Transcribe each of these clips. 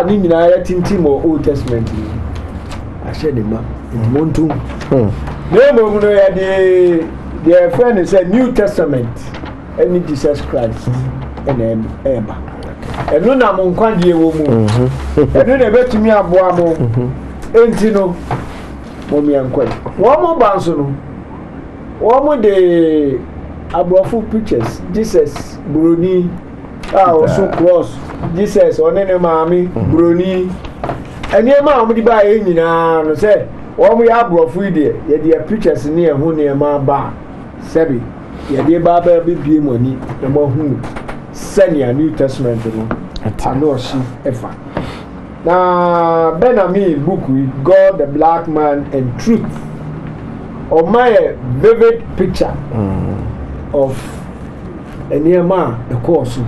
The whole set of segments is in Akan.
ni nyina ya tintim Old Testament ni ahye ne ma montu nemo no ya the friend say New Testament any Jesus Christ and eba enu na mo nkwade wo mu enu na betumi aboa mo enti no mo mi ankwa wo mo banso no wo mo de abrofo pictures Jesus broni also cross Jesus onene maami broni eni ma mo di ba e nyina no say wo mo ya abrofo ide ye de pictures ne ehun ne ma ba sebi ye de ba ba bibie moni na mo hu senior New Testament no ano shi efa na Benami book God the Black Man and Truth or my vivid picture of Eniema the course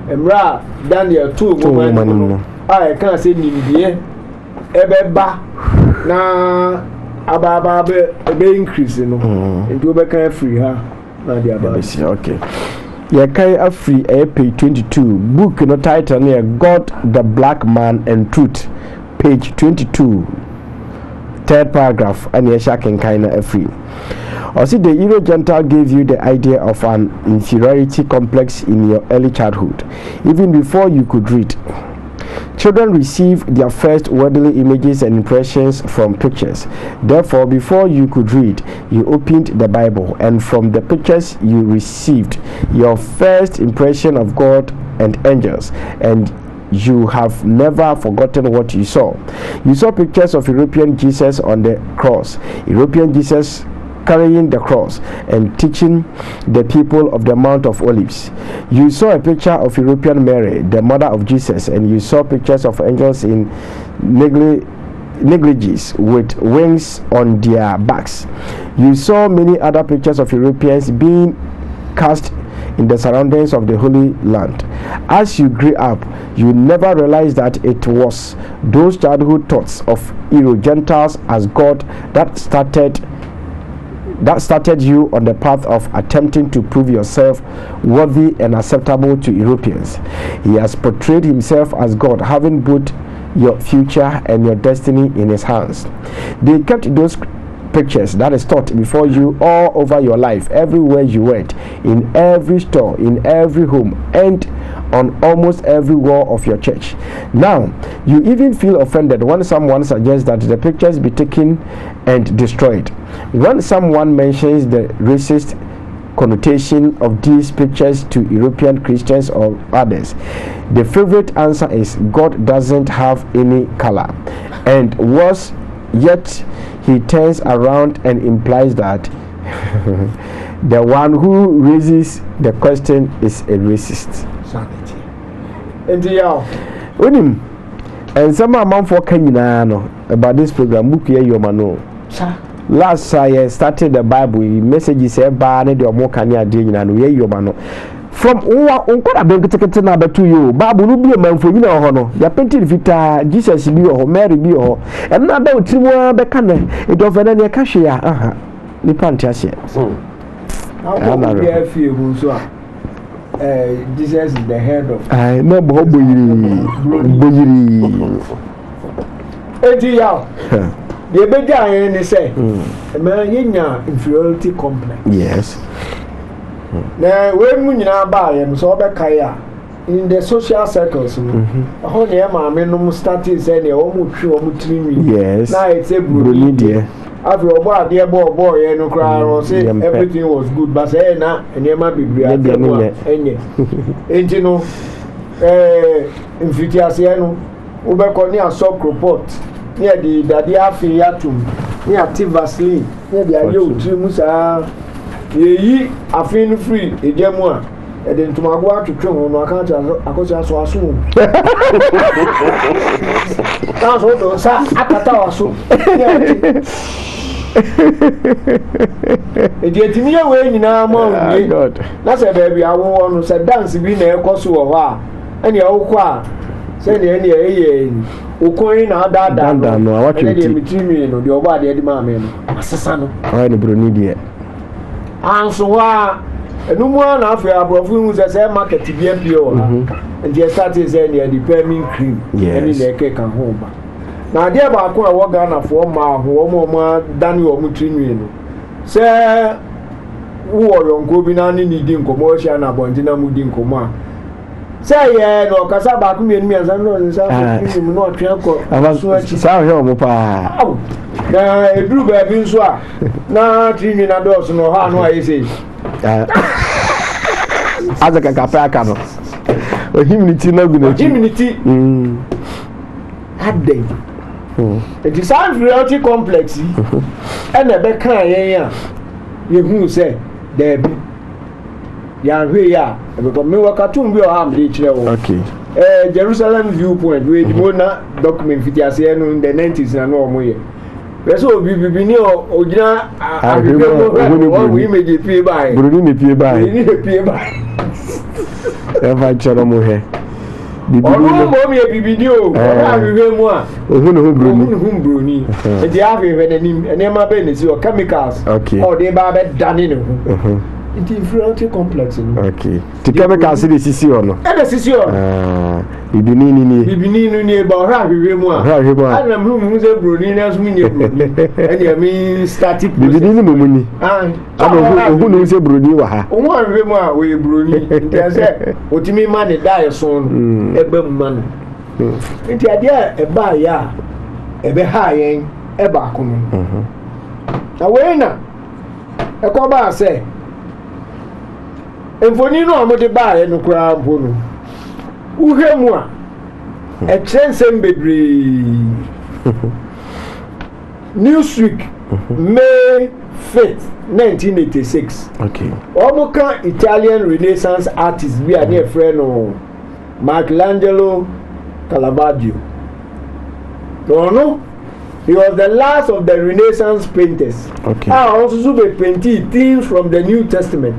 Emra Daniel 2 woman I can say nimdie ebeba na ababa be increase no nti obeka free ha na dia ba okay Yakai Afri page 22 book no title near God the Black Man and Truth page 22 third paragraph and Yashakin Kaina Afri. Or see the Euro Gentile gave you the idea of an inferiority complex in your early childhood, even before you could read. Children receive their first worldly images and impressions from pictures. Therefore, before you could read, you opened the Bible, and from the pictures you received your first impression of God and angels, and you have never forgotten what you saw. You saw pictures of European Jesus on the cross, European Jesus carrying the cross and teaching the people of the Mount of Olives. You saw a picture of European Mary, the mother of Jesus, and you saw pictures of angels in negligees with wings on their backs. You saw many other pictures of Europeans being cast in the surroundings of the Holy Land. As you grew up, you never realized that it was those childhood thoughts of Euro Gentiles as God that started you on the path of attempting to prove yourself worthy and acceptable to Europeans. He has portrayed himself as God, having both your future and your destiny in his hands. They kept those pictures that is taught before you all over your life, everywhere you went, in every store, in every home, and on almost every wall of your church. Now, you even feel offended when someone suggests that the pictures be taken and destroyed. When someone mentions the racist connotation of these pictures to European Christians or others, the favorite answer is God doesn't have any color. And worse yet, he turns around and implies that the one who raises the question is a racist. And some amount for Kenyano about this program, book here, you know. Last I started the Bible, messages said, Barney, the more can you do, and we you know. From unko na beng tekete na betu you Bible no bi man for you na ho no ya painted vita Jesus bi ho Mary bi ho en na da otirimu be kan e do fe na ne ka hwe ya ni pante ase na be afie mu so Jesus is the head of no bo boyiri eti ya the beja yen ni say man yenya inferiority complex. Yes. Now, when we are buying, so in the social circles, how near my men started saying, almost 3 yes. Now it's a good after a while, dear boy, and no cry or say everything was good, but say, now, and there might be and you know, in Fitiasiano, Ubeconia sock report near the Affiliatum, near Tivasli, near the Ayo Trimusa. Ye afin free ejemu e de ntumago atwetwe ho no account akosia so aso ta so do sa akata waso e de timi ye we nyina ma onye na se ba bia wo no se dance bi na ekoso wo ho a ene e wo a se ne ene eye okoyin na dada no awatwe ti mitimi no de oba de ma me no asesa no ai no broni de anso wa enu mu na afi abrofo hu se market bia pie o ha and you start say near the perming cream any na eke kan ho ba na ade ba ko a wo Ghana fo ma ho mo dani o mu trinwi no se wo yonko bi na ni di nkomo hia na bonjina mu di nkomo a se ye no kasa ba ku mi ansa no nsa ko mi no atwe ko so achi sa he o mo pa na eduru ba bi nso a na trinwi na do so no ha no ayi sei azaka kapra aka no ohimniti na gu na chi ohimniti adden it is inferiority complex and ebe kan yen a ye hu say there be ya hwe ya because me wakatum bi o ha mde kire wo okay Jerusalem viewpoint we di mona document fiti ase no in the 90s na no mo ye Peso obi ni ogina ahwehwe mo image pie bai buruni me pie bai ni pie bai e fa choro mo he bibini mo mi bibini o ahwehwe mu a ohunu broni e di ahwehwe nanim ene ma be ne si o chemicals o de ba be dani ne ho it inferiority complex no okay the chemicals dey sisi ono e dey sisi ono bibini ni ba ora ahwehwe mu a ana mu ze broni na so mu nye broni ene mi static bibini ni mu ni ana ohunu ze broni wa ha ohun ahwehwe mu a we broni ntia se otimi ma ne dai so no egbe mu ma no ntia dia e ba ya e be ha yen e ba ko no na we na e ko ba se enfoni no amode ba ye no kura mpo no uhemu a e chensem bedre Newsweek May 5th 1986 okay omoka Italian Renaissance artist bi a ne friend no Michelangelo Caravaggio no he was the last of the Renaissance painters okay also be painted themes from the New Testament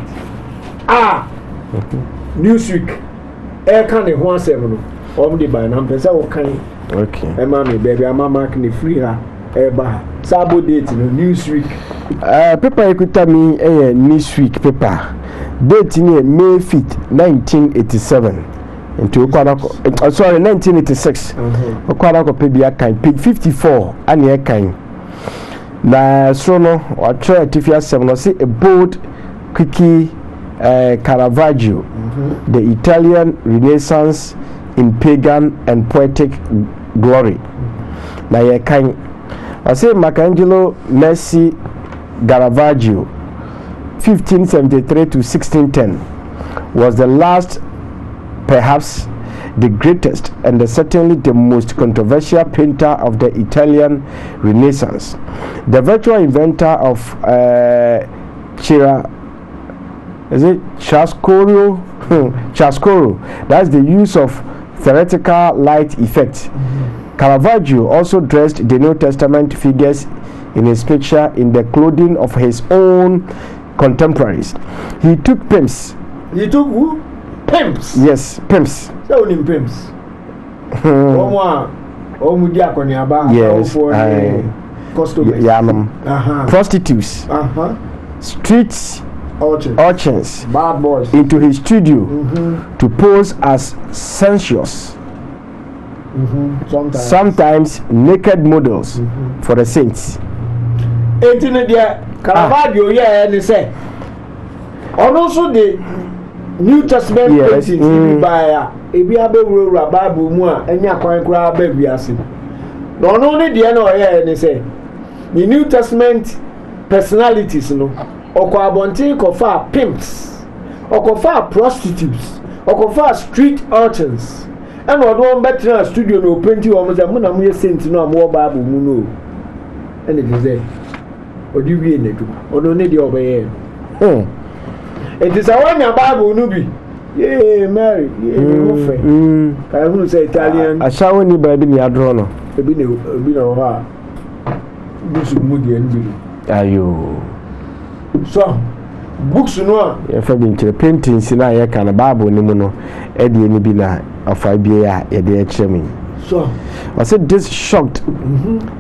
Newsweek e kan ne ho asem no the by na pesa wo kan okay e ma me baby ama mark ne free ha e ba sabo date no Newsweek paper ekuta mi Newsweek paper date ni May 5th 1987 into sorry 1986 okwara ko pebia kan page 54 ani e kan na so no wa try tifia asem no say a bold quickie Caravaggio, the Italian Renaissance in pagan and poetic glory. Na ye kan I say Michelangelo Messi Caravaggio 1573 to 1610 was the last, perhaps the greatest and certainly the most controversial painter of the Italian Renaissance. The virtual inventor of Chiaroscuro? Chiaroscuro. That's the use of theoretical light effect. Caravaggio also dressed the New Testament figures in his picture in the clothing of his own contemporaries. He took pimps. He took who? Pimps? Yes, pimps. So in pimps. Yes. Prostitutes. Streets. Urchins bad boys into his studio to pose as sensuous, sometimes naked models for the saints. Caravaggio ni say also the New Testament paintings by ebi abewura Bible mu a enya kwan kura abawiase no no ne de na ni say the New Testament personalities no okwa abontin kofa pimps okofa prostitutes okofa street urchins and odo better studio no painti o mo say mo na mo ye saint no am wo Bible mu no and it is there odi wie na du ono ne de obeye it is a one Bible no bi yeah Mary yeah ofe ka hu say Italian ashawo ni ba bi ni adro no ebi na ha bisu mu de nbi ayo so books no ya fa bi nkire paintings na ya kan Bible ni mu no e de ni bi na afa bia ya de a kire me so I said this shocked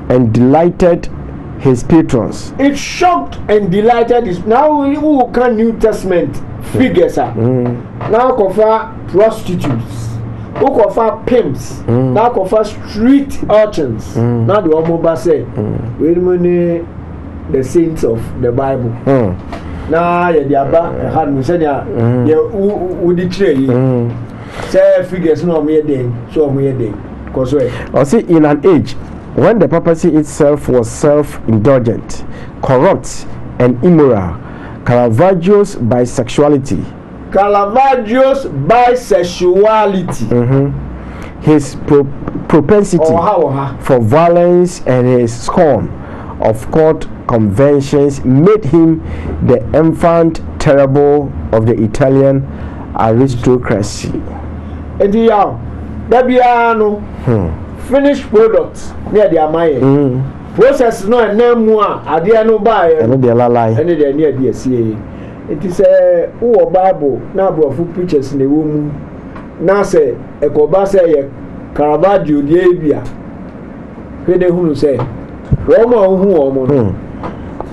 and delighted his patrons. It shocked and delighted his. Now who can New Testament figures are. Now cover prostitutes. Who cover pimps. Now cover street urchins. Now the Omoba say, wait a minute, the saints of the Bible. Now the Abba had Musania, who declare say figures no mere day, so mere day. Cause or see, in an age when the papacy itself was self-indulgent, corrupt, and immoral, Caravaggio's bisexuality, his propensity for violence, and his scorn of court conventions made him the infant terrible of the Italian aristocracy. And finished products near the Amaye. Process no and name more, Adia no buy, and the lie, and the near the CA. It is a Bible, now of pictures in the womb. Now say, a Cobasa, Caravaggio, the Abia. Pede who say, Woman,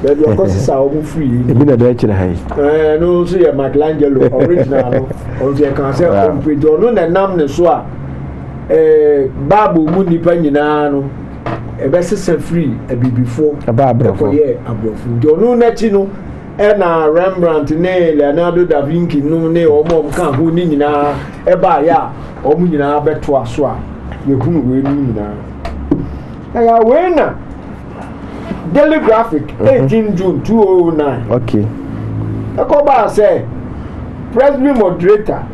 but your courses are all free. The minute that you have, no, see a Michelangelo original, or the cancer, we don't know the name, so. Babu Mundi Panino, a vessel free, a before a Barbara for ye, a brofu. Don't know Natino, and Rembrandt, nay, Leonardo da Vinci, no, nay, or mom can't who nina, a baya, or munina, betua swa, you who will nina. I are winner. Daily Graphic, 18 June 2009. Okay. A coba say, President Moderator.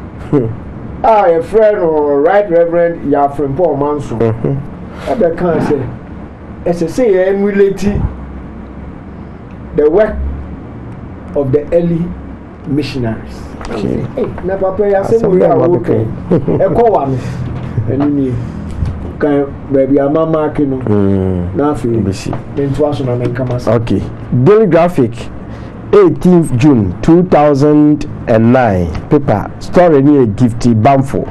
A friend or Right Reverend Yafrin Paul Manson. At the can say, as I say, emulating the work of the early missionaries. Okay. Never pay us we are okay. A co-one. And you can baby a mama kino. Nothing. Then twice on and come. Okay. Daily Graphic. 18th June 2009 paper story near Gifty Bamfo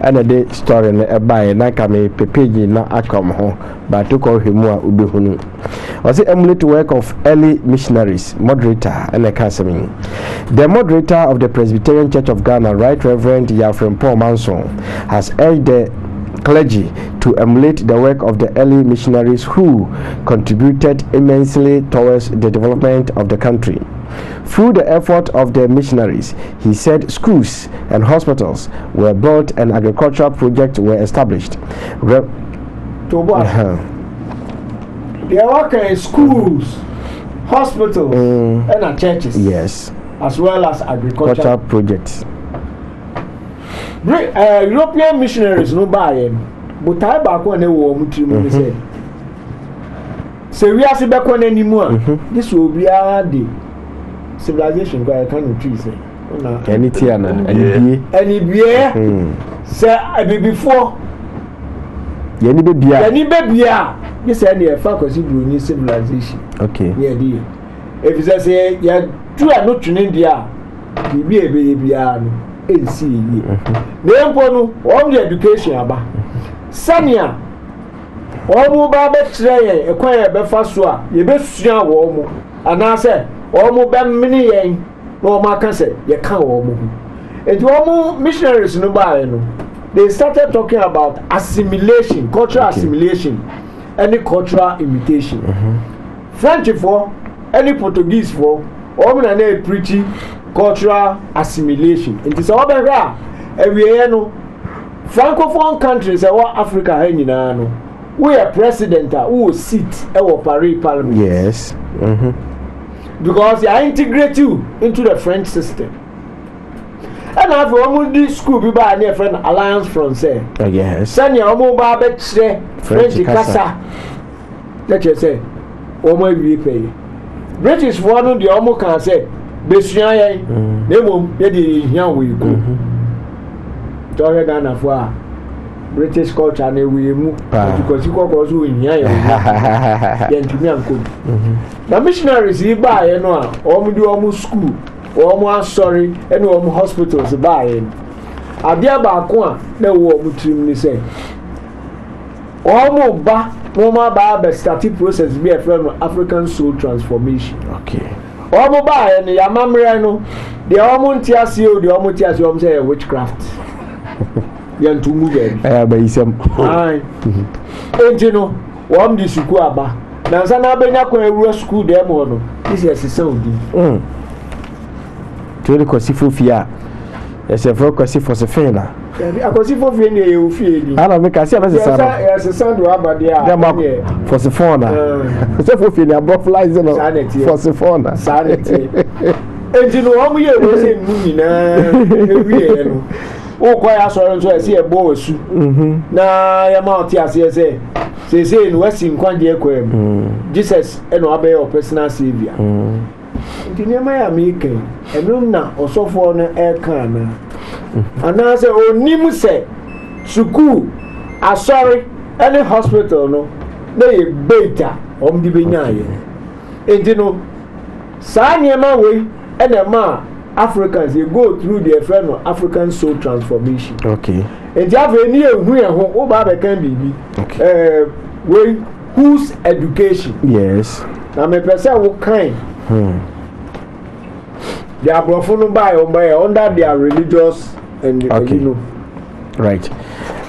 and a day story by Nakame Pepeji na Akam ho but to call him more Ubihunu. Was the emulate work of early missionaries, moderator and a Casamin. The moderator of the Presbyterian Church of Ghana, Right Reverend Yafrin Paul Manson, has urged the clergy to emulate the work of the early missionaries who contributed immensely towards the development of the country. Through the effort of the missionaries, he said schools and hospitals were built and agricultural projects were established. There were schools, hospitals, and churches. Yes. As well as agricultural projects. European missionaries no buy him, but I back when they were mutually said. So we are back on anymore. This will be a day. Civilization go I can't treat say. Any tiana, any beer, say before. Any baby, you said the faculty do civilization. Okay. Yeah, dear. If you say, yeah, two are not in India, be a baby. NC. Nemponu, all the education about Sanya. All mobile betray a choir befasua, you best young woman, and I said, all mobile mini, no, Marcus said, you can't woman. And all missionaries no buy. They started talking about assimilation, cultural assimilation, any cultural imitation. French for, any Portuguese for, all men are preaching cultural assimilation. It is all better. Every year, no Francophone countries, our Africa, we are president who sit our Paris Parliament. Yes. Because they integrate you into the French system. And I've almost school people are near friend Alliance Française. Yes. Send your mobile French Casa. Let you say, Omo we pay. British one the Omo can say. Beshiaye, Nemo, Yedi, young we go. Torre Ghana for British culture, and we move because you call us in Yaya. The missionaries, he buy, you know, or do almost school, or more sorry, and more hospitals buying. A dear Bakwa, no war between me say. Or more back Mama ba starting process be a friend of African soul transformation. Okay. Omo ba and ya mamre no the omo ntiase o the omo ntiase omo say witchcraft. Yan to move it. Ba isem. Ai. Enti no wom di suku aba. Na nsa na benya kwa ewura school dem ho no. This is a sound. To the Kosifofia. Yes, a for Kosifofena. Akosifofia ni e ofie ni. Ana me ka se ba se sa. Yes, sound wa aba dia. For Sifona. Kosifofia ni aboflies no. For Sifona. Sanity. Enti no wom ye we say mu nyina ewie no. O kwa ya so nso ese e bo wasu. Na ya ma oti ase say no wasi nkwanje ekwem. Jesus e no abe your personal savior. Nti nema ya meke enum na osofo no e kan na. Ana say onim say suku asori any hospital no na ye beta omdi benyaye. Enti no sa nema we enema Africans they go through their friend of African soul transformation. Okay. And you have any who o ba be kan bibi. Okay. Whose education? Yes. Na me pese wo kan. They are brofono by under their religious and okay. You know. Right.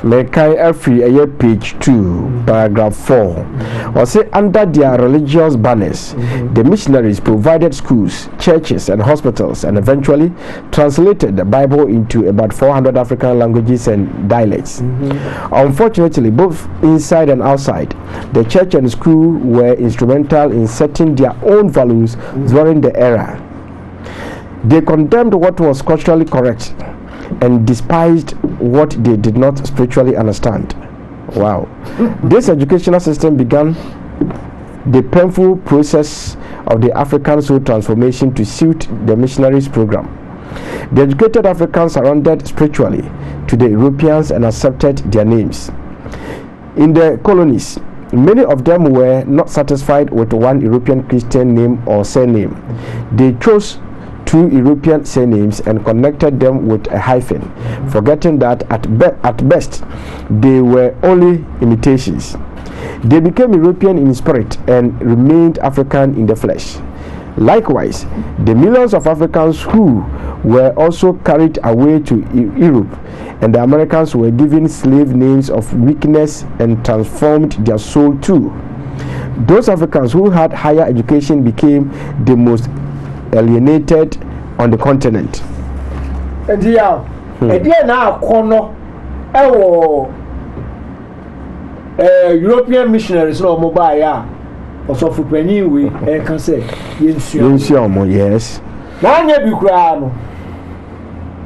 Mekai Afri page 2 paragraph 4 or say under their religious banners the missionaries provided schools, churches and hospitals and eventually translated the Bible into about 400 African languages and dialects. Unfortunately, both inside and outside, the church and school were instrumental in setting their own values during the era. They condemned what was culturally correct and despised what they did not spiritually understand. Wow. This educational system began the painful process of the African soul transformation to suit the missionaries program. The educated Africans surrendered spiritually to the Europeans and accepted their names. In the colonies, many of them were not satisfied with one European Christian name or surname. They chose 2 European surnames and connected them with a hyphen, forgetting that at best they were only imitations. They became European in spirit and remained African in the flesh. Likewise, the millions of Africans who were also carried away to Europe, and the Americans were given slave names of weakness and transformed their soul too. Those Africans who had higher education became the most alienated on the continent. And yeah, now corner European missionaries no mobile ya also for penny we can say yensuomo yes na anya bi kura no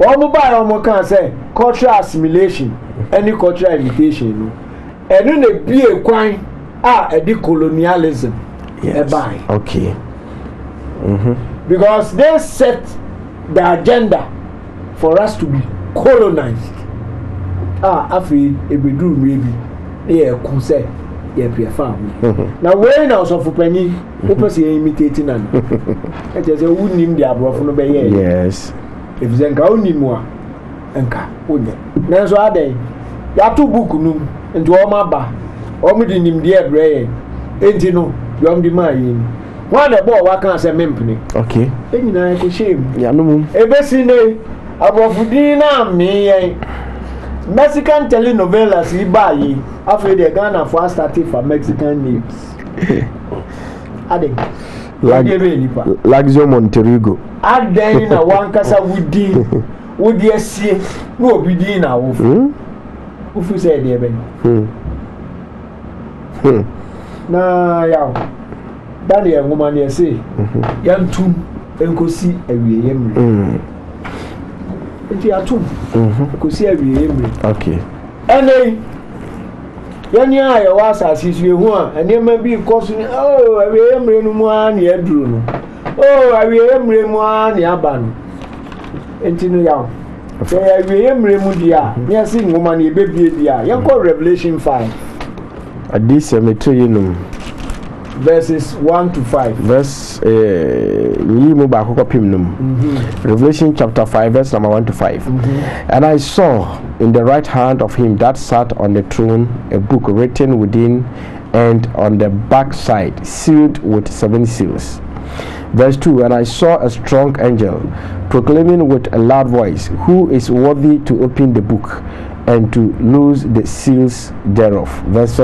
o mobile o mo can say cultural assimilation any cultural imitation no enu na bie kwan a edi colonialism yes. Okay. Because they set the agenda for us to be colonized. Afi ebedu maybe e ku say e prefer. Now when now so for penny who person imitating na. E just say who nim the abrofo no be here. Yes. If zenka unimu a enka onye. Na so adan ya to book num nti o ma ba. O mi di nim de ebre enti no yom di ma yin. One the boy wa kan say mempini. Okay. Enyina ko shame. Ya no mum. Ebesi ne abrofudi na me yen. Mexican telenovelas iba yi. After the Ghana for started for Mexican names. Ade. Laxio Monterrigo. Ade na wan kasa wudi esie no obi din na wo. Ufu say dey ben. Na yaw. Daniel woman ye say yantum enkosi awie yemre. Enti atum. Enkosi awie yemre. Okay. Ene yani aye wa asase su ehu a enema bi koso ni awie yemre no mu a na eduru no. Awie yemre mu a na aba no. Enti no yaw. Awie yemre mu dia, me say woman ye bebie dia. Yanko Revelation 5. Adise metroyinum. Verses 1 to 5. Verse Revelation chapter 5 verse number 1 to 5. And I saw in the right hand of him that sat on the throne a book written within and on the back side sealed with 7 seals. Verse 2, and I saw a strong angel proclaiming with a loud voice, who is worthy to open the book and to loose the seals thereof. Verse